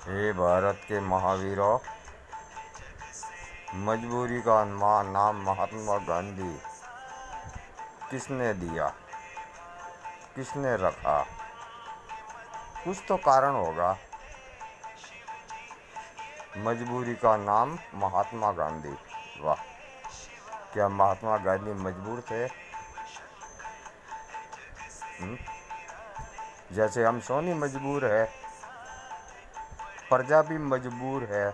हे भारत के महावीरों, मजबूरी का नाम महात्मा गांधी किसने दिया, किसने रखा? कुछ तो कारण होगा। मजबूरी का नाम महात्मा गांधी। वाह, क्या महात्मा गांधी मजबूर थे? जैसे हम सोनी मजबूर है, प्रजा भी मजबूर है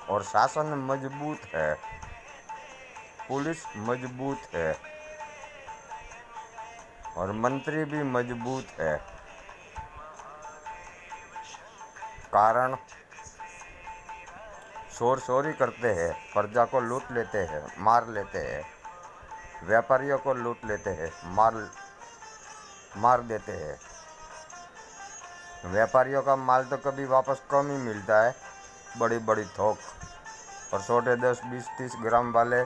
और शासन मजबूत है, पुलिस मजबूत है और मंत्री भी मजबूत है। कारण शोर शोरी करते हैं, प्रजा को लूट लेते हैं, मार लेते हैं, व्यापारियों को लूट लेते हैं, मार देते हैं। व्यापारियों का माल तो कभी वापस कम ही मिलता है, बड़ी बड़ी थोक, और छोटे 10-20-30 ग्राम वाले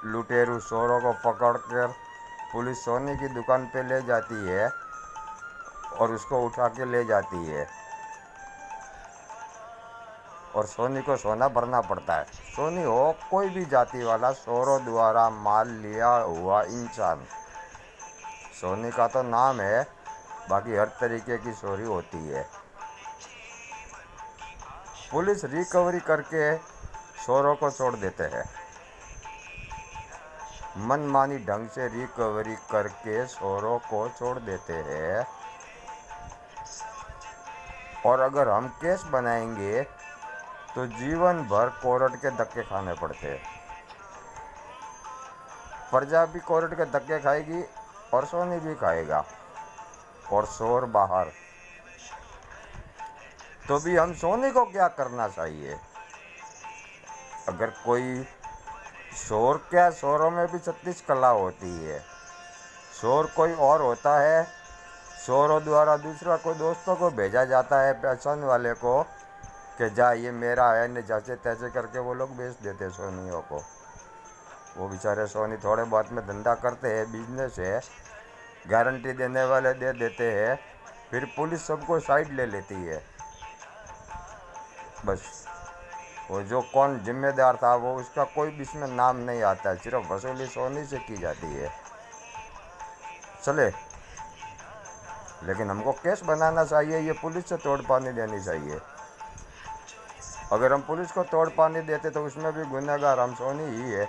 लुटेरू चोरों को पकड़कर पुलिस सोने की दुकान पे ले जाती है और उसको उठा के ले जाती है और सोनी को सोना भरना पड़ता है। सोनी हो कोई भी जाति वाला, चोरों द्वारा माल लिया हुआ इंसान। सोनी का तो नाम है, बाकी हर तरीके की चोरी होती है। पुलिस रिकवरी करके चोरों को छोड़ देते हैं, मनमानी ढंग से रिकवरी करके चोरों को छोड़ देते हैं। और अगर हम केस बनाएंगे तो जीवन भर कोर्ट के धक्के खाने पड़ते हैं। प्रजा भी कोर्ट के धक्के खाएगी और सोनी भी खाएगा और चोर बाहर। तो भी हम सोनी को क्या करना चाहिए? अगर कोई चोर, क्या चोरों में भी 36 कला होती है। चोर कोई और होता है, चोरों द्वारा दूसरा कोई दोस्तों को भेजा जाता है, पहचान वाले को, कि जा ये मेरा है, न जैसे तैसे करके वो लोग बेच देते सोनियों को। वो बेचारे सोनी थोड़े बहुत में धंधा करते हैं, बिजनेस है, गारंटी देने वाले दे देते हैं, फिर पुलिस सबको साइड ले लेती है। बस वो जो कौन जिम्मेदार था वो उसका कोई भी इसमें नाम नहीं आता है, सिर्फ वसूली सोनी से की जाती है। चले, लेकिन हमको केस बनाना चाहिए, ये पुलिस से तोड़ पानी देनी चाहिए। अगर हम पुलिस को तोड़ पानी देते तो उसमें भी गुनहगार हम सोनी ही है,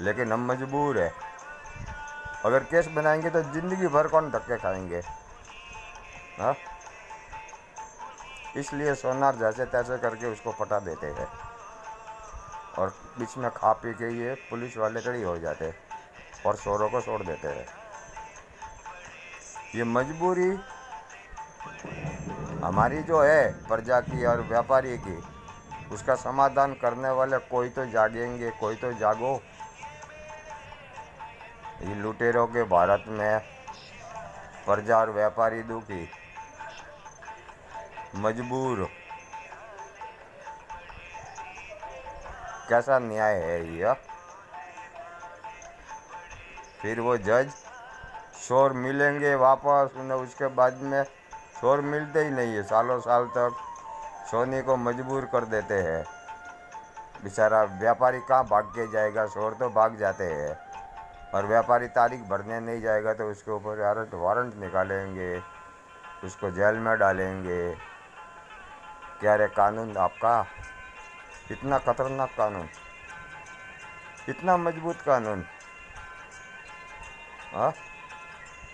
लेकिन हम मजबूर है। अगर केस बनाएंगे तो ज़िंदगी भर कौन धक्के खाएंगे? हाँ, इसलिए सोनार जैसे तैसे करके उसको पटा देते हैं और बीच में खा पी के ये पुलिस वाले खड़ी हो जाते हैं और चोरों को छोड़ देते हैं। ये मजबूरी हमारी जो है, प्रजा की और व्यापारी की, उसका समाधान करने वाले कोई तो जागेंगे, कोई तो जागो। ये लुटेरों के भारत में प्रजा और व्यापारी दुखी, मजबूर। कैसा न्याय है ये? फिर वो जज चोर मिलेंगे वापस, उन्हें उसके बाद में चोर मिलते ही नहीं है, सालों साल तक सोनी को मजबूर कर देते हैं। बेचारा व्यापारी कहाँ भाग के जाएगा? चोर तो भाग जाते हैं। और व्यापारी तारीख भरने नहीं जाएगा तो उसके ऊपर अरेस्ट वारंट निकालेंगे, उसको जेल में डालेंगे। क्या रे कानून आपका? इतना खतरनाक कानून, इतना मजबूत कानून। हाँ,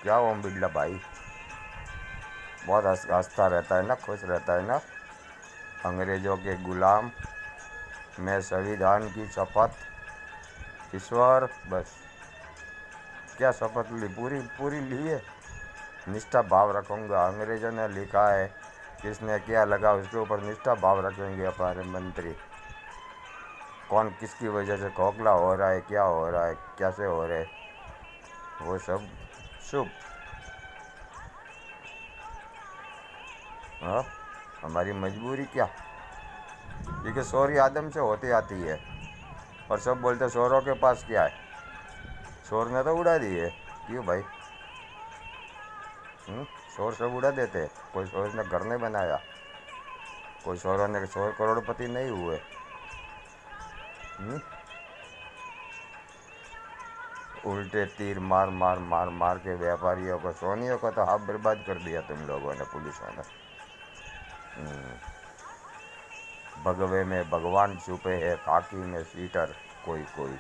क्या ओम बिरला भाई बहुत हंसता रहता है ना, खुश रहता है ना। अंग्रेज़ों के गुलाम, मैं संविधान की शपथ, ईश्वर। बस क्या शपथ ली? पूरी पूरी ली है। निष्ठा भाव रखूँगा, अंग्रेज़ों ने लिखा है, किसने क्या लगा उसके ऊपर निष्ठा भाव रखेंगे हमारे मंत्री। कौन किसकी वजह से खोखला हो रहा है, क्या हो रहा है, कैसे हो रहे, वो सब शुभ। हाँ, हमारी मजबूरी क्या? क्योंकि चोरी आदम से होती आती है और सब बोलते चोरों के पास क्या है, चोर ने तो उड़ा दी है। क्यों भाई? शोर सब उड़ा देते। कोई शोर ने घर नहीं बनाया, कोई शोरों ने शोर करोड़पति नहीं हुए। हम्म? उल्टे तीर मार मार मार मार के व्यापारियों को, सोनियों को तो हाथ बर्बाद कर दिया तुम लोगों ने, पुलिसों ने। भगवे में भगवान छुपे हैं, खाकी में सीटर कोई कोई,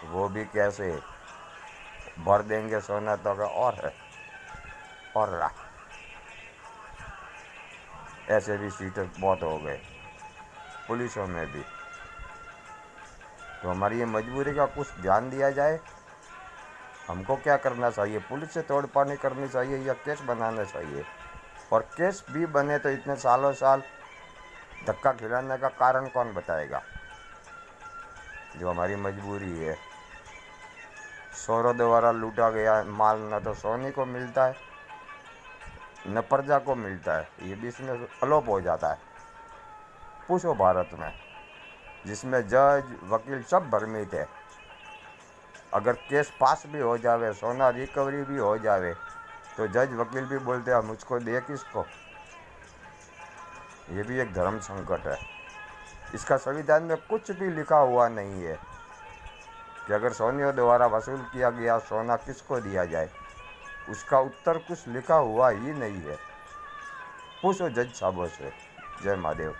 वो भी कैसे भर देंगे सोना तो अगर और है और ला। ऐसे भी सीटर बहुत हो गए पुलिसों में भी। तो हमारी ये मजबूरी का कुछ ध्यान दिया जाए। हमको क्या करना चाहिए? पुलिस से तोड़पानी करनी चाहिए या केस बनाने चाहिए? और केस भी बने तो इतने सालों साल धक्का खिलाने का कारण कौन बताएगा? जो हमारी मजबूरी है। शोरों द्वारा लूटा गया माल न तो सोनी को मिलता है न प्रजा को मिलता है, ये भी इसमें अलोप हो जाता है। पूछो भारत में, जिसमें जज वकील सब भ्रमित है, अगर केस पास भी हो जावे, सोना रिकवरी भी हो जावे, तो जज वकील भी बोलते हैं मुझको दे किसको। ये भी एक धर्म संकट है। इसका संविधान में कुछ भी लिखा हुआ नहीं है कि अगर सोनियों द्वारा वसूल किया गया सोना किसको दिया जाए। उसका उत्तर कुछ लिखा हुआ ही नहीं है। पूछो जज साहबों से। जय महादेव।